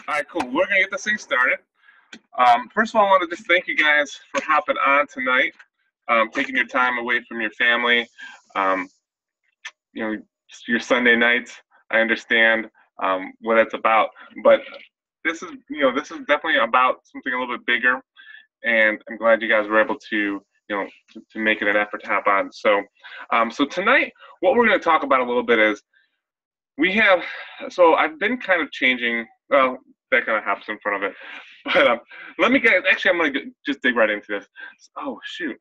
All right, cool. We're gonna get this thing started. First of all, I want to just thank you guys for hopping on tonight, taking your time away from your family. Um, your Sunday nights. I understand what it's about, but this is definitely about something a little bit bigger, and I'm glad you guys were able to, to make it an effort to hop on. So tonight, what we're going to talk about a little bit is we have. So I've been kind of changing. Well, that kind of hops in front of it. But let me get. Actually, I'm gonna just dig right into this. Oh shoot!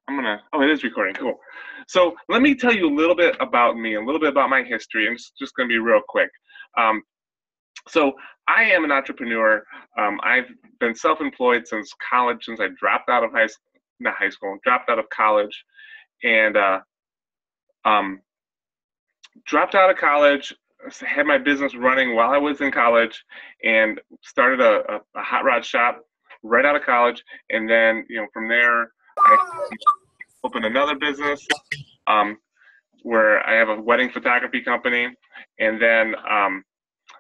Oh, it is recording. Cool. So let me tell you a little bit about me, a little bit about my history, and it's just gonna be real quick. Um, so I am an entrepreneur. I've been self-employed since college, since I dropped out of dropped out of college, and um, dropped out of college, had my business running while I was in college, and started a hot rod shop right out of college. And then, from there, I opened another business where I have a wedding photography company. And then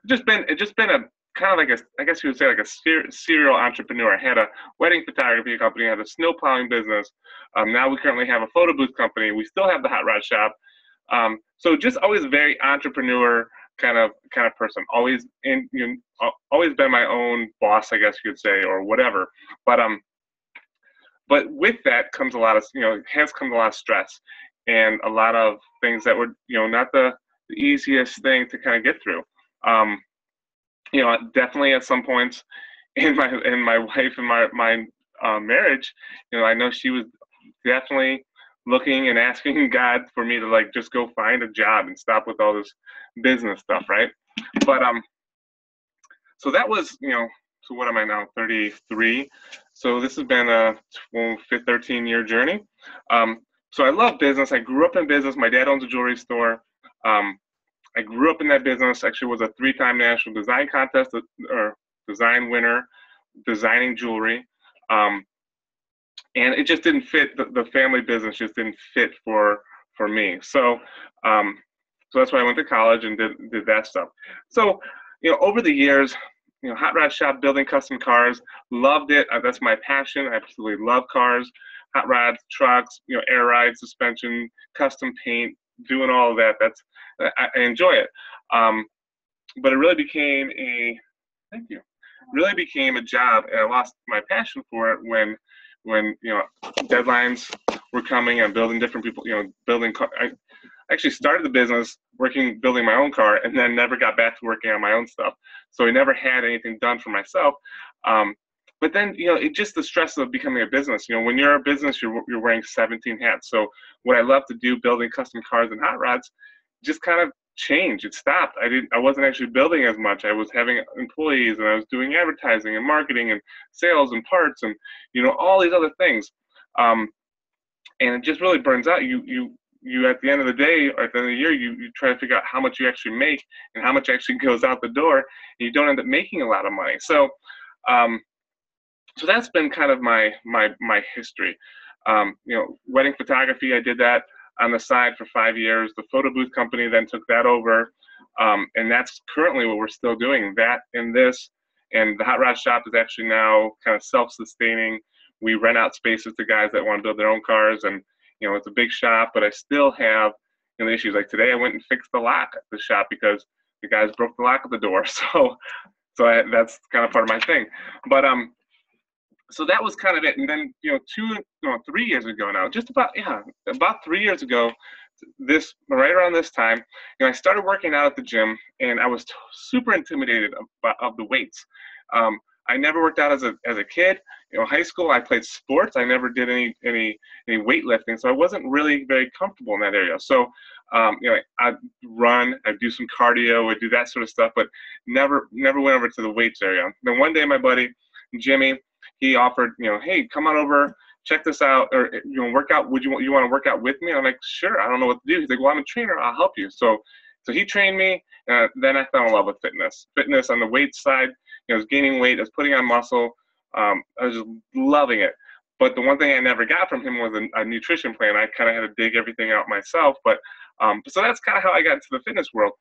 it's just been a kind of like I guess you would say like a serial entrepreneur. I had a wedding photography company, I had a snow plowing business. Now we currently have a photo booth company. We still have the hot rod shop. So just always very entrepreneur kind of person. Always been my own boss, I guess you could say, or whatever. But with that comes a lot of has come a lot of stress and a lot of things that were not the easiest thing to kind of get through. Definitely at some points in my wife and my marriage, I know she was definitely looking and asking God for me to like just go find a job and stop with all this business stuff, right? But so that was so what am I now? 33. So this has been a 13-year journey. So I love business. I grew up in business. My dad owns a jewelry store. I grew up in that business. Actually, was a 3-time national design contest or design winner, designing jewelry. And it just didn't fit. The family business just didn't fit for me. So that's why I went to college and did that stuff. So over the years, hot rod shop, building custom cars, loved it. That's my passion. I absolutely love cars, hot rods, trucks, air ride, suspension, custom paint, doing all of that. I enjoy it. But it really became a job, and I lost my passion for it when deadlines were coming and building different people, building car. I actually started the business building my own car, and then never got back to working on my own stuff. So I never had anything done for myself. But then, it's just the stress of becoming a business. When you're a business, you're wearing 17 hats. So what I love to do, building custom cars and hot rods, just kind of changed. It stopped. I wasn't actually building as much. I was having employees, and I was doing advertising and marketing and sales and parts and all these other things. And it just really burns out. You at the end of the day, or at the end of the year, you try to figure out how much you actually make and how much actually goes out the door, and you don't end up making a lot of money. So so that's been kind of my history. Wedding photography, I did that on the side for 5 years. The photo booth company then took that over, and that's currently what we're still doing. That and this, and the hot rod shop is actually now kind of self-sustaining. We rent out spaces to guys that want to build their own cars, and it's a big shop, but I still have issues. Like today, I went and fixed the lock at the shop because the guys broke the lock of the door. So that's kind of part of my thing. But so that was kind of it. And then 3 years ago now, about 3 years ago, right around this time, I started working out at the gym, and I was super intimidated of the weights. I never worked out as a kid. High school, I played sports. I never did any weightlifting, so I wasn't really very comfortable in that area. So, I'd run, I'd do some cardio, I'd do that sort of stuff, but never went over to the weights area. Then one day, my buddy Jimmy, he offered, hey, come on over, check this out, or work out. You want to work out with me? I'm like, sure. I don't know what to do. He's like, well, I'm a trainer. I'll help you. So he trained me. Then I fell in love with fitness. Fitness on the weight side. I was gaining weight. I was putting on muscle. I was just loving it. But the one thing I never got from him was a nutrition plan. I kind of had to dig everything out myself. But so that's kind of how I got into the fitness world.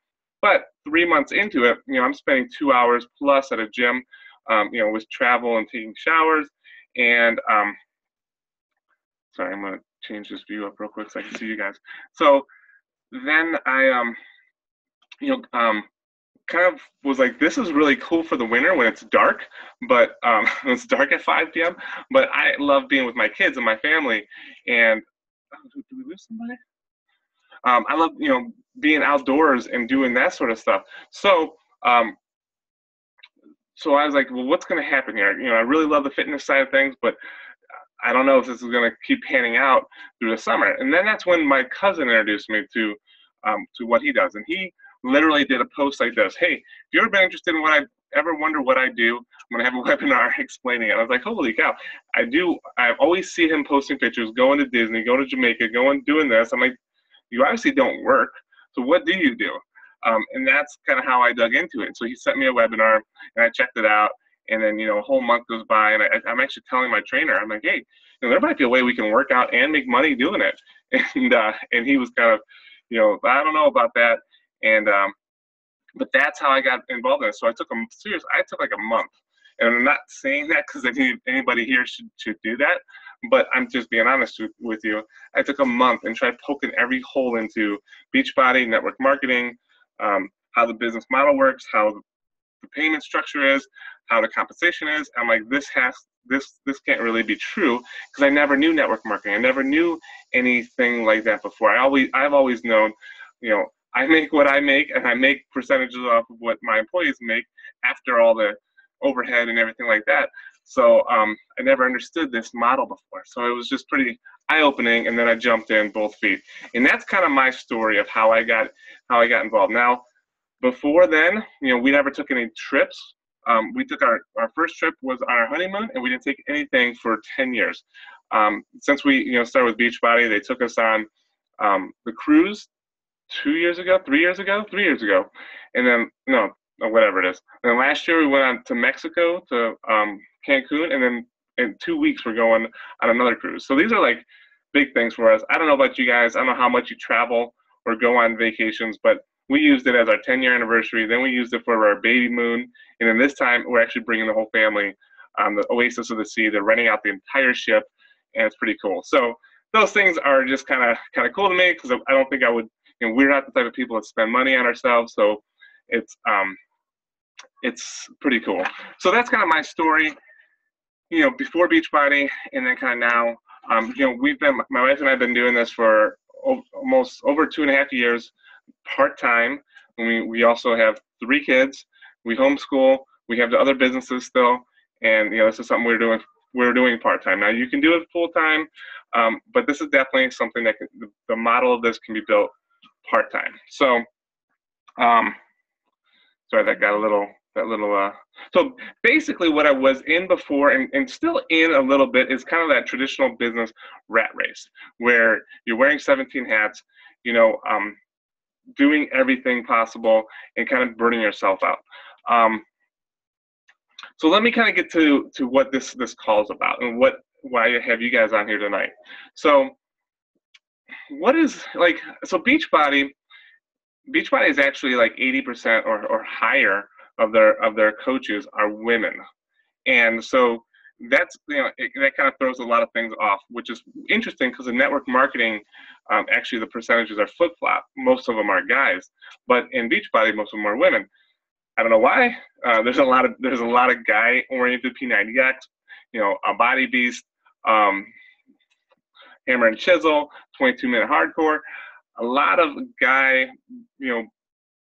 But 3 months into it, I'm spending 2 hours plus at a gym, with travel and taking showers. And sorry, I'm gonna change this view up real quick so I can see you guys. So then I kind of was like, this is really cool for the winter when it's dark, but it's dark at 5 p.m. But I love being with my kids and my family. And do we lose somebody? I love, being outdoors and doing that sort of stuff. So, so I was like, well, what's going to happen here? I really love the fitness side of things, but I don't know if this is going to keep panning out through the summer. And then that's when my cousin introduced me to what he does. And he literally did a post like this: hey, if you've ever been interested in what I ever wonder what I do, I'm going to have a webinar explaining it. I was like, holy cow. I always see him posting pictures, going to Disney, going to Jamaica, doing this. I'm like, you obviously don't work. So what do you do? And that's kind of how I dug into it. So he sent me a webinar and I checked it out. And then, a whole month goes by and I'm actually telling my trainer, I'm like, hey, there might be a way we can work out and make money doing it. And he was kind of, I don't know about that. And, but that's how I got involved in it. So I took like a month. And I'm not saying that because anybody here should do that, but I'm just being honest with you. I took a month and tried poking every hole into Beachbody, network marketing, how the business model works, how the payment structure is, how the compensation is. I'm like, this can't really be true, because I never knew network marketing. I never knew anything like that before. I've always known, I make what I make, and I make percentages off of what my employees make after all the overhead and everything like that. So I never understood this model before. So it was just pretty eye-opening, and then I jumped in both feet. And that's kind of my story of how I got involved. Now, before then, we never took any trips. We took our first trip was on our honeymoon, and we didn't take anything for 10 years. Since we started with Beachbody, they took us on the cruise 3 years ago, and then whatever it is. And then last year we went on to Mexico, to Cancun, and then in 2 weeks we're going on another cruise. So these are like big things for us. I don't know about you guys. I don't know how much you travel or go on vacations, but we used it as our 10-year anniversary. Then we used it for our baby moon. And then this time we're actually bringing the whole family on the Oasis of the Sea. They're renting out the entire ship, and it's pretty cool. So those things are just kind of cool to me, because I don't think I would, we're not the type of people that spend money on ourselves. So it's pretty cool. So that's kind of my story, before Beachbody, and then kind of now. My wife and I have been doing this for almost over 2.5 years, part-time. We also have 3 kids. We homeschool. We have the other businesses still, and this is something we're doing part-time. Now you can do it full-time, but this is definitely something that the model of this can be built part-time. So, sorry, that got a little. So basically what I was in before, and still in a little bit, is kind of that traditional business rat race, where you're wearing 17 hats, doing everything possible and kind of burning yourself out. So let me kind of get to what this call is about, and why I have you guys on here tonight. So Beachbody is actually like 80% or higher of their coaches are women. And so that's, that kind of throws a lot of things off, which is interesting, because in network marketing, actually the percentages are flip-flop. Most of them are guys, but in Beachbody, most of them are women. I don't know why. There's a lot of guy-oriented P90X, a Body Beast, Hammer and Chisel, 22-minute hardcore, a lot of guy,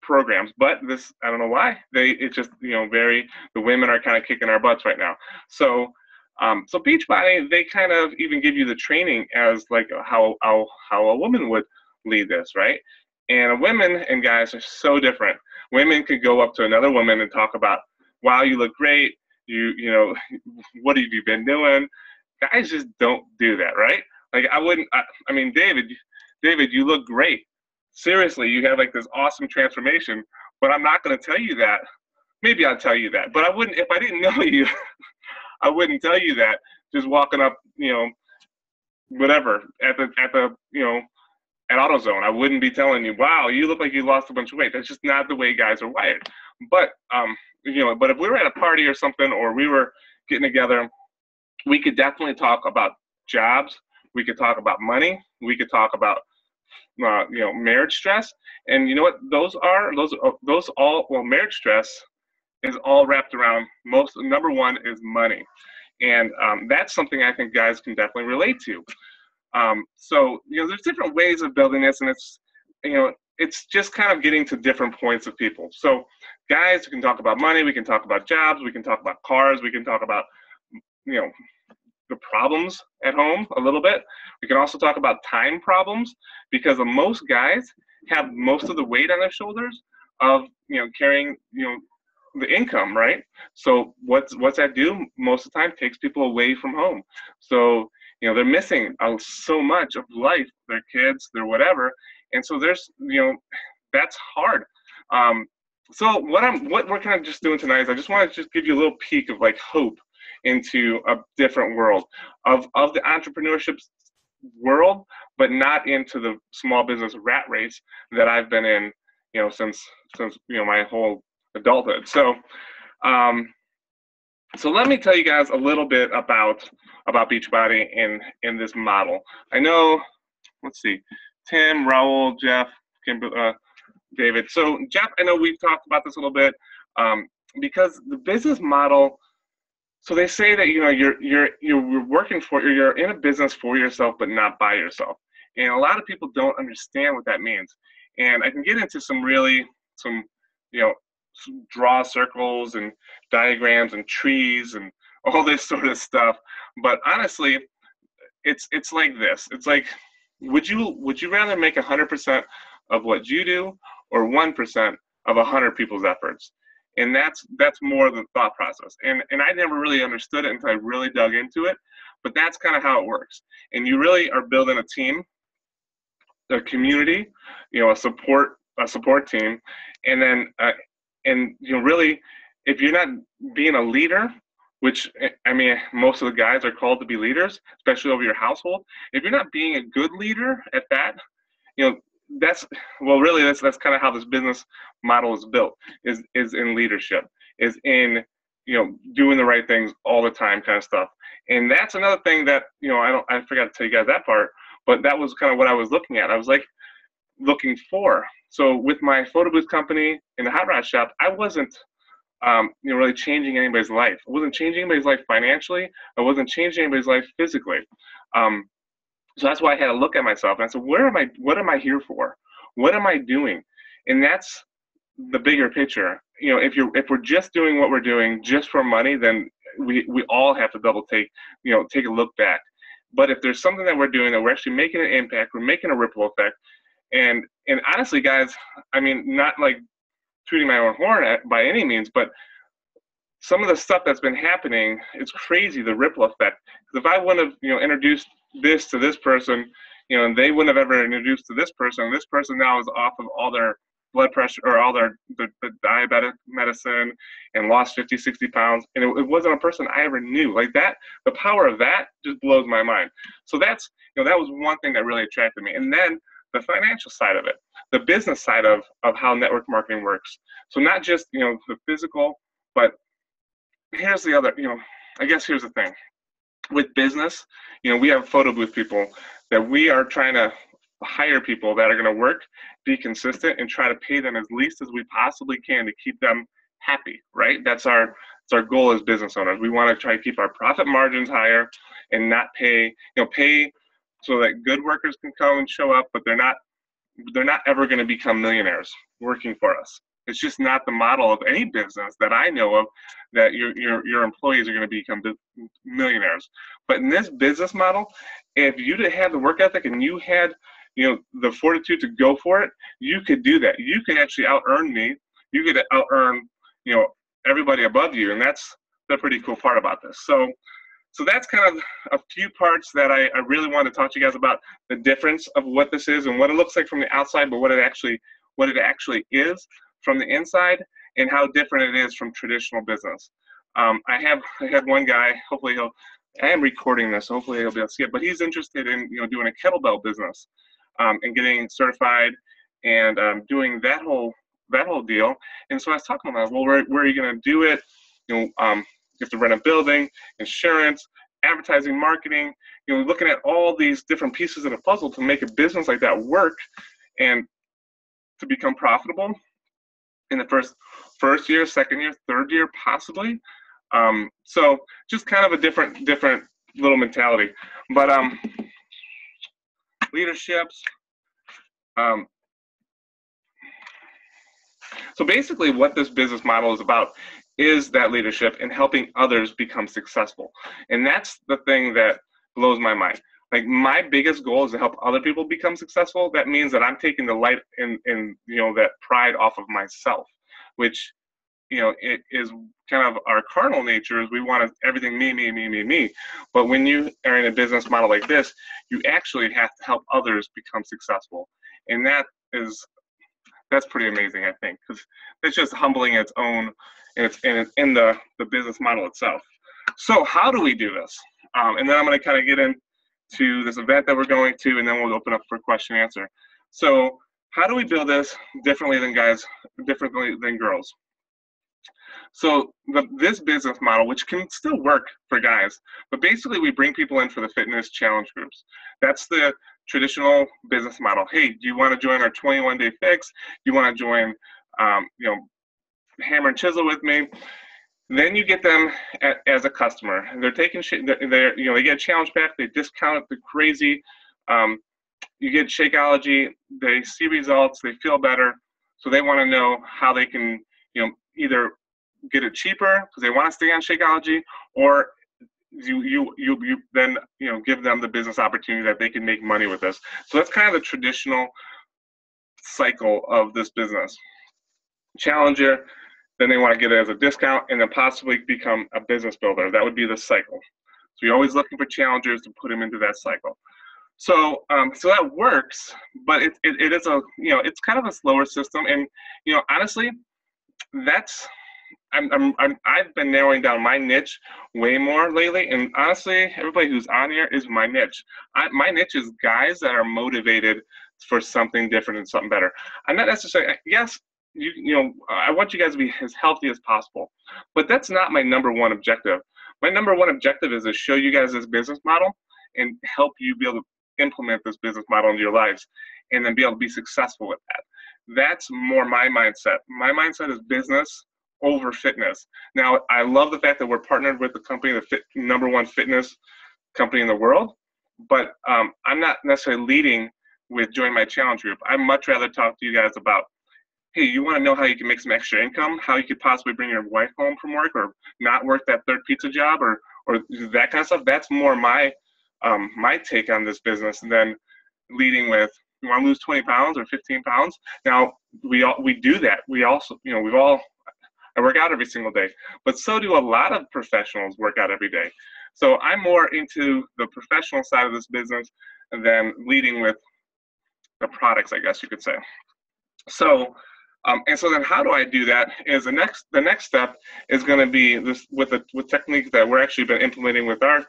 programs, but this, I don't know why, it's just, the women are kind of kicking our butts right now. So Beachbody, they kind of even give you the training as like how a woman would lead this, right? And women and guys are so different. Women could go up to another woman and talk about, wow, you look great. What have you been doing? Guys just don't do that, right? Like I mean, David, you look great. Seriously, you have like this awesome transformation, but I'm not going to tell you that. Maybe I'll tell you that, but I wouldn't, if I didn't know you, I wouldn't tell you that. Just walking up, whatever, at the at AutoZone. I wouldn't be telling you, wow, you look like you lost a bunch of weight. That's just not the way guys are wired. But, but if we were at a party or something, or we were getting together, we could definitely talk about jobs. We could talk about money. We could talk about, marriage stress. And you know what? Marriage stress is all wrapped around number one is money. And that's something I think guys can definitely relate to. There's different ways of building this, and it's just kind of getting to different points of people. So guys can talk about money, we can talk about jobs, we can talk about cars, we can talk about, the problems at home a little bit. We can also talk about time problems, because most guys have most of the weight on their shoulders of, carrying, the income, right? So what's that do? Most of the time takes people away from home. So, they're missing so much of life, their kids, their whatever. And so there's, that's hard. So what we're kind of just doing tonight is I just want to just give you a little peek of like hope into a different world of the entrepreneurship world, but not into the small business rat race that I've been in, since my whole adulthood. So let me tell you guys a little bit about Beachbody in this model. I know, let's see, Tim, Raul, Jeff, David. So Jeff, I know we've talked about this a little bit, because the business model. So they say that you're working you're in a business for yourself, but not by yourself. And a lot of people don't understand what that means. And I can get into some draw circles and diagrams and trees and all this sort of stuff. But honestly, it's like this. It's like, would you rather make 100% of what you do, or 1% of 100 people's efforts? And that's more the thought process. And I never really understood it until I really dug into it. But that's kind of how it works. And you really are building a team, a community, a support team, and then really, if you're not being a leader, which, I mean, most of the guys are called to be leaders, especially over your household. If you're not being a good leader at that, that's kind of how this business model is built, is in leadership, is in, doing the right things all the time kind of stuff. And that's another thing that, I forgot to tell you guys that part, but that was kind of what I was looking at. I was like looking for. So with my photo booth company in the hot rod shop, I wasn't, really changing anybody's life. I wasn't changing anybody's life financially. I wasn't changing anybody's life physically. So that's why I had to look at myself and I said, what am I here for? What am I doing? And that's the bigger picture. If we're just doing what we're doing just for money, then we all have to double take a look back. But if there's something that we're doing that we're actually making an impact, we're making a ripple effect. And honestly, guys, I mean, not like tooting my own horn by any means, but some of the stuff that's been happening, it's crazy, the ripple effect. Because if I wouldn't have, introduced this to this person, and they wouldn't have ever introduced to this person now is off of all their blood pressure or all the diabetic medicine and lost 50, 60 pounds. And it wasn't a person I ever knew. Like that, the power of that just blows my mind. So that's, that was one thing that really attracted me. And then the financial side of it, the business side of how network marketing works. So not just, the physical, but here's the other, I guess here's the thing. With business, we have photo booth people that we are trying to hire people that are going to work, be consistent, and try to pay them as least as we possibly can to keep them happy, right? That's our goal as business owners. We want to try to keep our profit margins higher and not pay so that good workers can come and show up, but they're not ever going to become millionaires working for us. It's just not the model of any business that I know of that your employees are going to become millionaires. But in this business model, if you had the work ethic and you had, the fortitude to go for it, you could do that. You could actually out-earn me. You could out-earn, everybody above you. And that's the pretty cool part about this. So that's kind of a few parts that I really want to talk to you guys about, the difference of what this is and what it looks like from the outside, but what it actually is from the inside, and how different it is from traditional business. I had one guy, I am recording this, so hopefully he'll be able to see it, but he's interested in, doing a kettlebell business. and getting certified and doing that whole deal. And so I was talking about, well, where are you going to do it? You have to rent a building, insurance, advertising, marketing. Looking at all these different pieces of the puzzle to make a business like that work and to become profitable in the first year, second year, third year, possibly. So just kind of a different little mentality. But leaderships. So basically what this business model is about is that leadership and helping others become successful. And that's the thing that blows my mind. Like, my biggest goal is to help other people become successful. That means that I'm taking the light and that pride off of myself, which, it is kind of our carnal nature, is we want everything me. But when you are in a business model like this, you actually have to help others become successful. And that's pretty amazing, I think, because it's just humbling its own, and it's in the business model itself. So how do we do this? And then I'm going to kind of get into this event that we're going to, and then we'll open up for question and answer. So how do we build this differently than guys, differently than girls? So this business model, which can still work for guys, but basically we bring people in for the fitness challenge groups. That's the traditional business model. Hey, do you want to join our 21-day fix? Do you want to join, hammer and chisel with me? Then you get them as a customer. They're taking, they get a challenge pack. They discount it to crazy. You get Shakeology. They see results. They feel better. So they want to know how they can, either get it cheaper because they want to stay on Shakeology, or you then give them the business opportunity that they can make money with this. So that's kind of the traditional cycle of this business. Challenger, then they want to get it as a discount, and then possibly become a business builder. That would be the cycle. So you're always looking for challengers to put them into that cycle. So so that works, but it is a it's kind of a slower system, and honestly, that's I've been narrowing down my niche way more lately, and honestly, everybody who's on here is my niche. My niche is guys that are motivated for something different and something better. I'm not necessarily, yes, I want you guys to be as healthy as possible, but that's not my number one objective. My number one objective is to show you guys this business model and help you be able to implement this business model into your lives, and then be able to be successful with that. That's more my mindset. My mindset is business over fitness. Now, I love the fact that we're partnered with the company, the number one fitness company in the world, but I'm not necessarily leading with Join My Challenge Group. I'd much rather talk to you guys about, hey, you want to know how you can make some extra income, how you could possibly bring your wife home from work, or not work that third pizza job, or that kind of stuff. That's more my take on this business than leading with, you want to lose 20 pounds or 15 pounds. Now, we do that. We also, I work out every single day, but so do a lot of professionals work out every day. So I'm more into the professional side of this business than leading with the products, I guess you could say. So, and so then how do I do that? Is the next step is going to be this with techniques that we're actually been implementing with our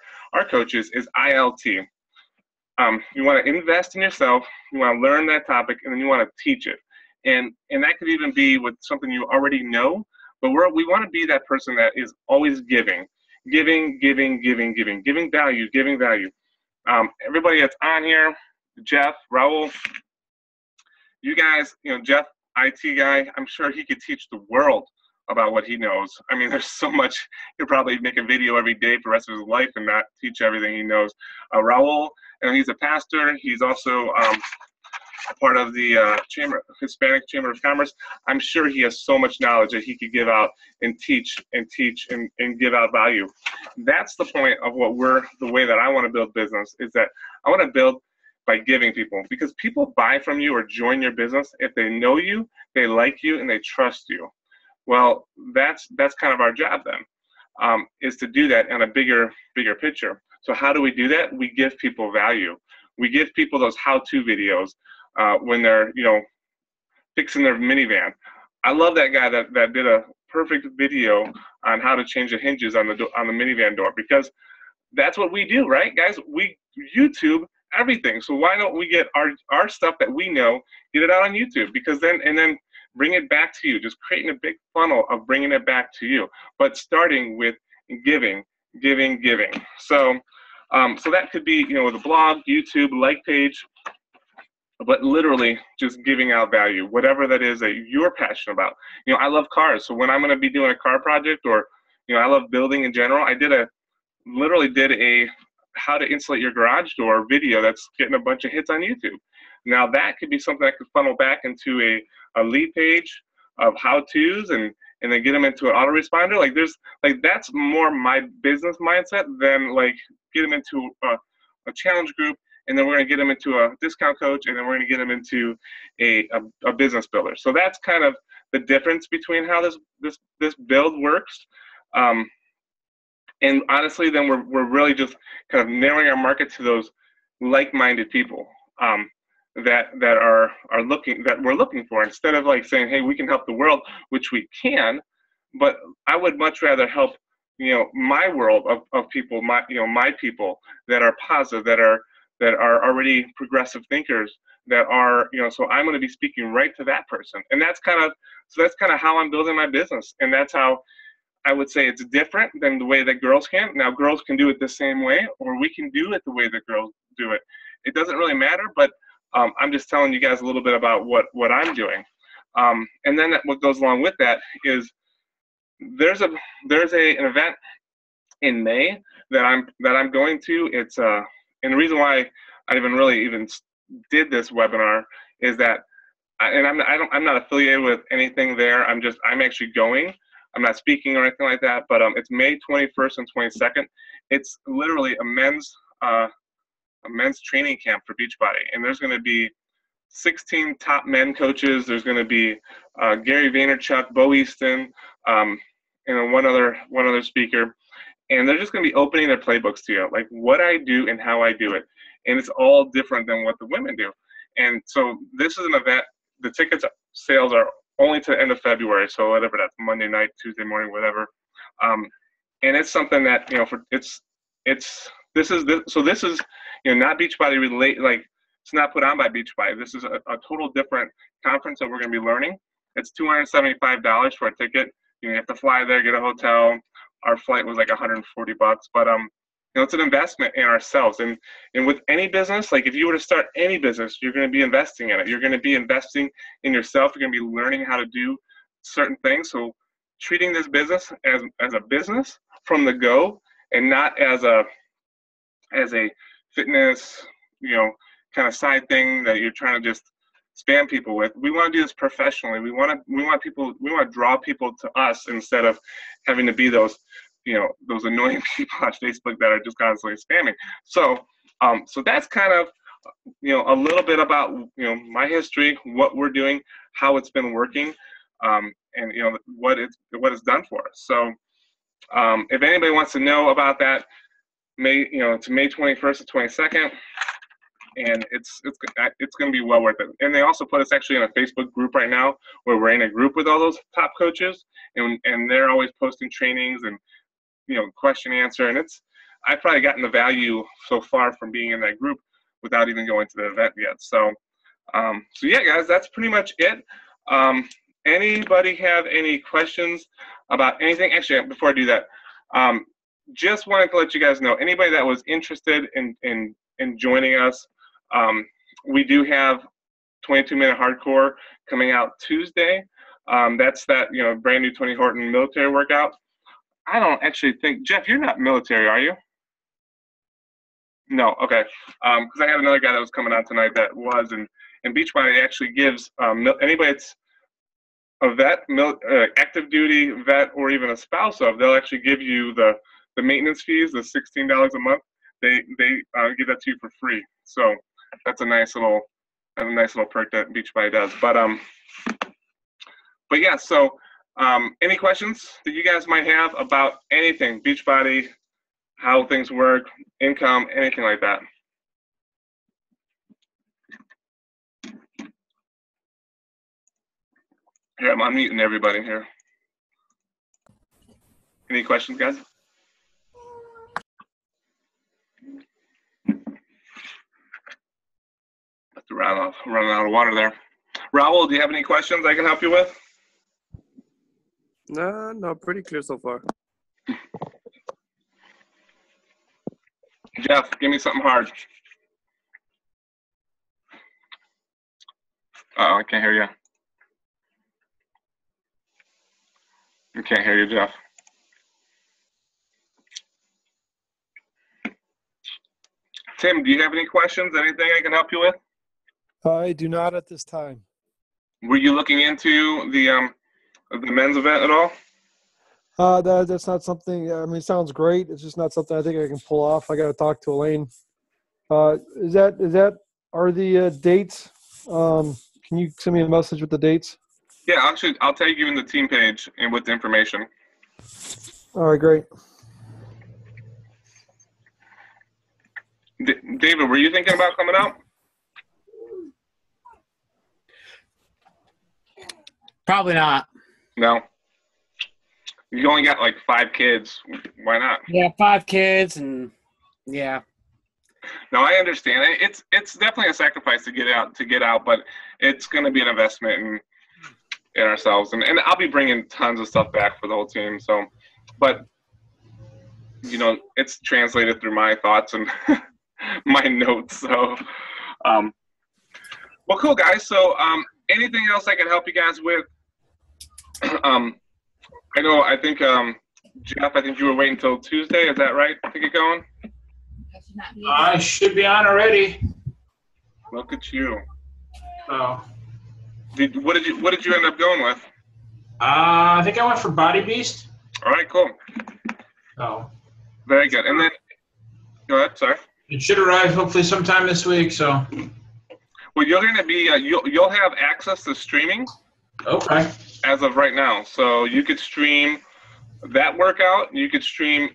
coaches, is ILT. You want to invest in yourself, you want to learn that topic, and then you want to teach it. And that could even be with something you already know, but we want to be that person that is always giving value. Everybody that's on here, Jeff, Raul, you guys, Jeff, IT guy, I'm sure he could teach the world about what he knows. I mean, there's so much. He'll probably make a video every day for the rest of his life and not teach everything he knows. Raul, he's a pastor. He's also part of the Hispanic Chamber of Commerce. I'm sure he has so much knowledge that he could give out and teach and give out value. That's the point of the way that I want to build business, is that I want to build by giving people, because people buy from you or join your business if they know you, they like you, and they trust you. Well, that's kind of our job then, is to do that in a bigger picture. So how do we do that? We give people value. We give people those how-to videos when they're fixing their minivan. I love that guy that did a perfect video on how to change the hinges on the minivan door, because that's what we do, right, guys? We YouTube everything. So why don't we get our stuff that we know, get it out on YouTube? Because then bring it back to you. Just creating a big funnel of bringing it back to you, but starting with giving, giving, giving. So so that could be, with a blog, YouTube, like page, but literally just giving out value, whatever that is that you're passionate about. I love cars, so when I'm going to be doing a car project, or I love building in general, I literally did a how to insulate your garage door video that's getting a bunch of hits on YouTube. Now that could be something that could funnel back into a lead page of how-tos, and then get them into an autoresponder. That's more my business mindset than get them into a challenge group, and then we're going to get them into a discount coach, and then we're going to get them into a business builder. So that's kind of the difference between how this build works. And honestly, then we're really just kind of narrowing our market to those like-minded people that we're looking for, instead of saying, hey, we can help the world, which we can, but I would much rather help my world of people, my people that are positive, that are already progressive thinkers, that are so I'm going to be speaking right to that person, and that's kind of how I'm building my business, and that's how I would say it's different than the way that girls can. Now, girls can do it the same way, or we can do it the way that girls do it. It doesn't really matter, but I'm just telling you guys a little bit about what I'm doing. And then what goes along with that is there's an event in May that I'm going to. It's and the reason why I even did this webinar is that I'm not affiliated with anything there. I'm actually going. I'm not speaking or anything like that, but it's May 21st and 22nd. It's literally a men's training camp for Beachbody, and there's going to be 16 top men coaches. There's going to be Gary Vaynerchuk, Bo Easton, and one other speaker, and they're just going to be opening their playbooks to you, like what I do and how I do it, and it's all different than what the women do. And so this is an event. The tickets sales are only to the end of February, so whatever that's Monday night, Tuesday morning, whatever. And it's something that this is not Beachbody related. It's not put on by Beachbody. This is a total different conference that we're going to be learning. It's $275 for a ticket. You have to fly there, get a hotel. Our flight was like $140, but it's an investment in ourselves. And with any business, if you were to start any business, you're going to be investing in it. You're going to be investing in yourself. You're going to be learning how to do certain things. So treating this business as a business from the go, and not as a fitness, kind of side thing that you're trying to just spam people with. We want to do this professionally. We want to draw people to us, instead of having to be those annoying people on Facebook that are just constantly spamming. So that's kind of a little bit about my history, what we're doing, how it's been working, and what it's done for us. So if anybody wants to know about that, it's May 21st to 22nd, and it's going to be well worth it. And they also put us actually in a Facebook group right now, where we're in a group with all those top coaches, and they're always posting trainings and question answer, and I've probably gotten the value so far from being in that group without even going to the event yet. So so yeah, guys, that's pretty much it. Anybody have any questions about anything? Actually, before I do that, just wanted to let you guys know, anybody that was interested in joining us, we do have 22-minute hardcore coming out Tuesday. That's that brand new Tony Horton military workout. I don't actually think, Jeff, you're not military, are you? No, okay. Because I had another guy that was coming out tonight that was, and Beachbody actually gives anybody that's a vet, active duty vet, or even a spouse of, they'll actually give you the maintenance fees, the $16 a month. They give that to you for free. So that's a nice little perk that Beachbody does. But yeah, so any questions that you guys might have about anything, Beachbody, how things work, income, anything like that? Here, I'm unmuting everybody here. Any questions, guys? Running out of water there. Raul, do you have any questions I can help you with? No, pretty clear so far. Jeff, give me something hard. Uh-oh, I can't hear you. I can't hear you, Jeff. Tim, do you have any questions? Anything I can help you with? I do not at this time. Were you looking into the men's event at all? That's not something. I mean, it sounds great. It's just not something I think I can pull off. I got to talk to Elaine. Are the dates? Can you send me a message with the dates? Yeah, I'll tag you in the team page and with the information. All right, great. David, were you thinking about coming out? Probably not. No. You only got like 5 kids. Why not? Yeah, 5 kids, and yeah. No, I understand. It's definitely a sacrifice to get out, but it's going to be an investment in ourselves, and I'll be bringing tons of stuff back for the whole team. So, but it's translated through my thoughts and my notes. So, well, cool guys. So, anything else I can help you guys with? I think Jeff, I think you were waiting until Tuesday. Is that right to get going? I should be on already. Look at you. Oh. What did you end up going with? I think I went for Body Beast. All right, cool. Oh. Very good. And then, go ahead. Sorry. It should arrive hopefully sometime this week. So. Well, you're going to be you'll have access to streaming. Okay. As of right now, so you could stream that workout. You can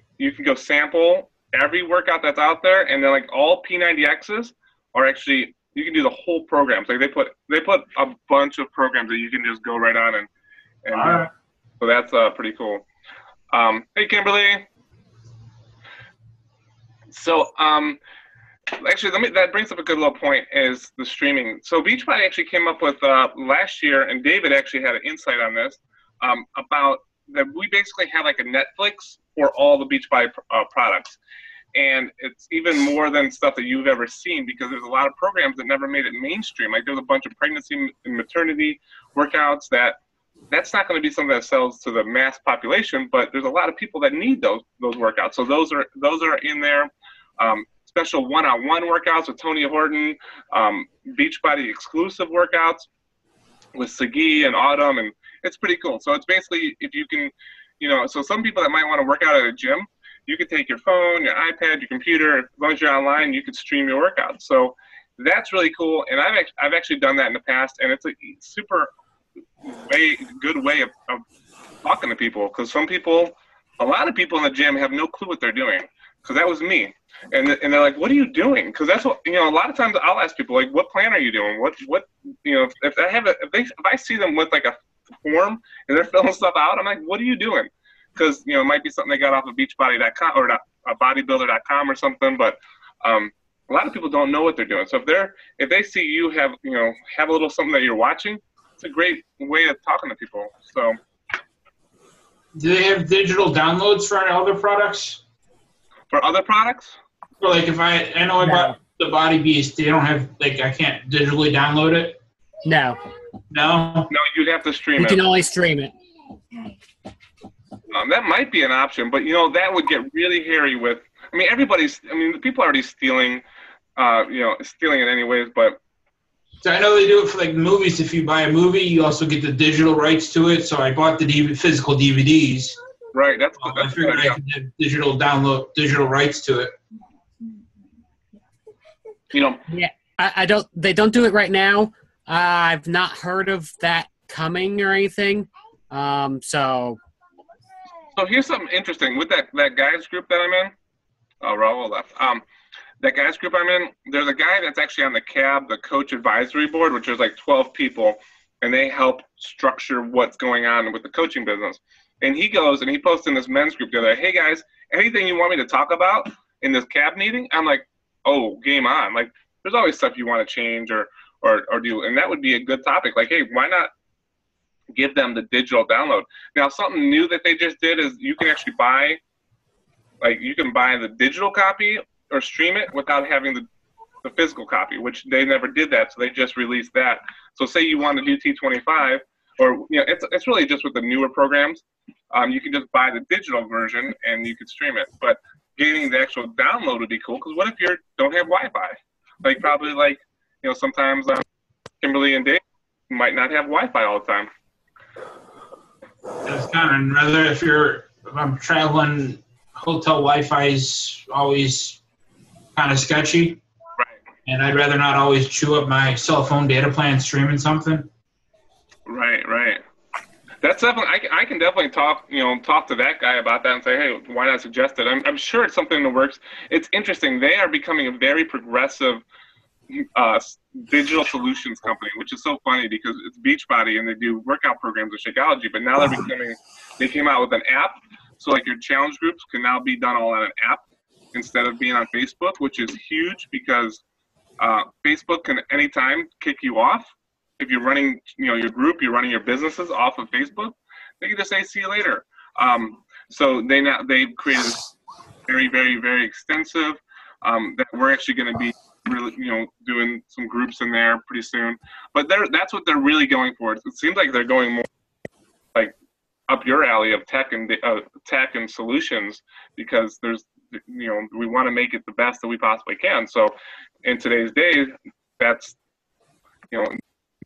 go sample every workout that's out there, and then like all P90Xs are actually, you can do the whole program. So they put a bunch of programs that you can just go right on and all right. So that's pretty cool. Hey Kimberly. So actually, that brings up a good little point, is the streaming. So Beachbody actually came up with last year, and David actually had an insight on this, about that we basically have like a Netflix for all the Beachbody products. And it's even more than stuff that you've ever seen, because there's a lot of programs that never made it mainstream. Like there's a bunch of pregnancy and maternity workouts that's not going to be something that sells to the mass population, but there's a lot of people that need those workouts. So those are in there. Special one-on-one workouts with Tony Horton, Beachbody exclusive workouts with Sagi and Autumn, and it's pretty cool. So it's basically, if you can, so some people that might want to work out at a gym, you could take your phone, your iPad, your computer, as long as you're online, you could stream your workouts. So that's really cool, and I've actually done that in the past, and it's a super good way of talking to people, because a lot of people in the gym have no clue what they're doing, because that was me. And they're like, what are you doing? Because that's what, a lot of times I'll ask people, like, what plan are you doing? If I see them with like a form and they're filling stuff out, I'm like, what are you doing? Because, it might be something they got off of beachbody.com or bodybuilder.com or something, but a lot of people don't know what they're doing. So if they see you have a little something that you're watching, it's a great way of talking to people. So, do they have digital downloads for any other products? For other products? Well, like if I bought the Body Beast, they don't have, like, I can't digitally download it? No. No? No, you'd have to stream it. You can only stream it. That might be an option, but that would get really hairy with. People are already stealing, stealing it anyways. But so I know they do it for like movies. If you buy a movie, you also get the digital rights to it. So I bought the physical DVDs. Right. I figured I could have digital rights to it. Yeah, I don't. They don't do it right now. I've not heard of that coming or anything. So here's something interesting with that guys group that I'm in. Oh, Raul left. That guys group I'm in, there's a guy that's actually on the coach advisory board, which is like 12 people, and they help structure what's going on with the coaching business. And he goes and he posts in this men's group the other day, hey guys, anything you want me to talk about in this CAB meeting? I'm like, oh, game on. Like, there's always stuff you want to change or or do, and that would be a good topic. Like, hey, why not give them the digital download? Now, something new that they just did is you can actually buy, like, you can buy the digital copy or stream it without having the physical copy, which they never did that, so they just released that. So say you want to do T25, or it's really just with the newer programs. You can just buy the digital version and you can stream it. But getting the actual download would be cool, because what if you don't have Wi-Fi? Like, probably, like, sometimes Kimberly and Dave might not have Wi-Fi all the time. That's kind of rather if I'm traveling, hotel Wi-Fi is always kind of sketchy. Right. And I'd rather not always chew up my cell phone data plan streaming something. Right. That's definitely, I can definitely talk to that guy about that and say, hey, why not suggest it? I'm sure it's something that works. It's interesting. They are becoming a very progressive digital solutions company, which is so funny because it's Beachbody and they do workout programs with Shakeology, but now they came out with an app. So like your challenge groups can now be done all on an app instead of being on Facebook, which is huge because Facebook can anytime kick you off. If you're running, your group, you're running your businesses off of Facebook, they can just say, see you later. So they've created very, very, very extensive, that we're actually going to be really, doing some groups in there pretty soon. But that's what they're really going for. It seems like they're going more like up your alley of tech and solutions, because we want to make it the best that we possibly can. So in today's day, that's,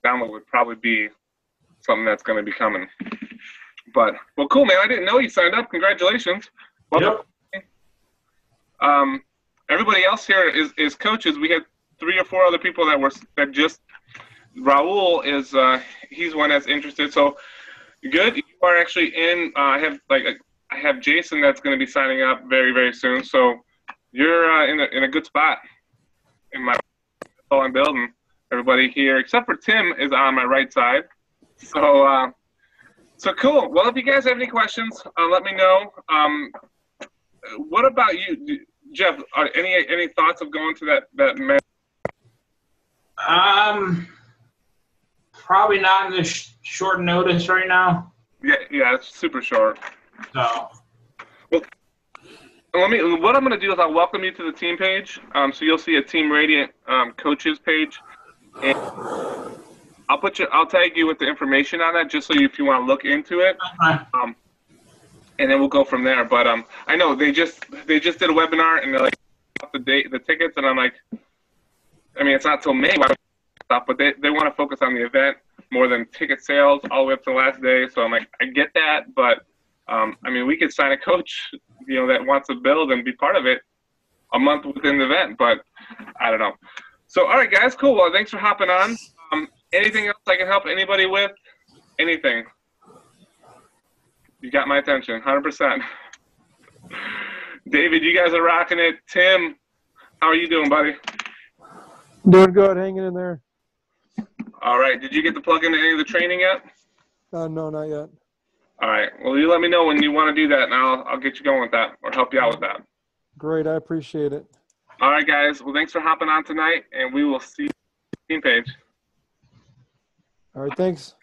download would probably be something that's going to be coming. But, well, cool, man. I didn't know you signed up. Congratulations. Welcome. Yep. Everybody else here is coaches. We had 3 or 4 other people that just, Raul is, he's one that's interested. So good. You are actually in, I have Jason that's going to be signing up very, very soon. So you're in a good spot in my, that's all I'm building. Everybody here, except for Tim, is on my right side. So, so cool. Well, if you guys have any questions, let me know. What about you, Jeff? Any thoughts of going to that event? Probably not in this short notice right now. Yeah, it's super short. So. Well, what I'm going to do is I'll welcome you to the team page. So you'll see a Team Radiant coaches page. And I'll tag you with the information on that, just so if you want to look into it. And then we'll go from there. But I know they just did a webinar and they're like the tickets, and I'm like, I mean, it's not till May, but they want to focus on the event more than ticket sales all the way up to the last day. So I'm like, I get that, but I mean, we could sign a coach, that wants to build and be part of it a month within the event, but I don't know. So, all right, guys, cool. Well, thanks for hopping on. Anything else I can help anybody with? Anything? You got my attention, 100%. David, you guys are rocking it. Tim, how are you doing, buddy? Doing good, hanging in there. All right. Did you get to plug into any of the training yet? No, not yet. All right. Well, you let me know when you want to do that, and I'll get you going with that or help you out with that. Great, I appreciate it. All right, guys. Well, thanks for hopping on tonight, and we will see you on the team page. All right, thanks.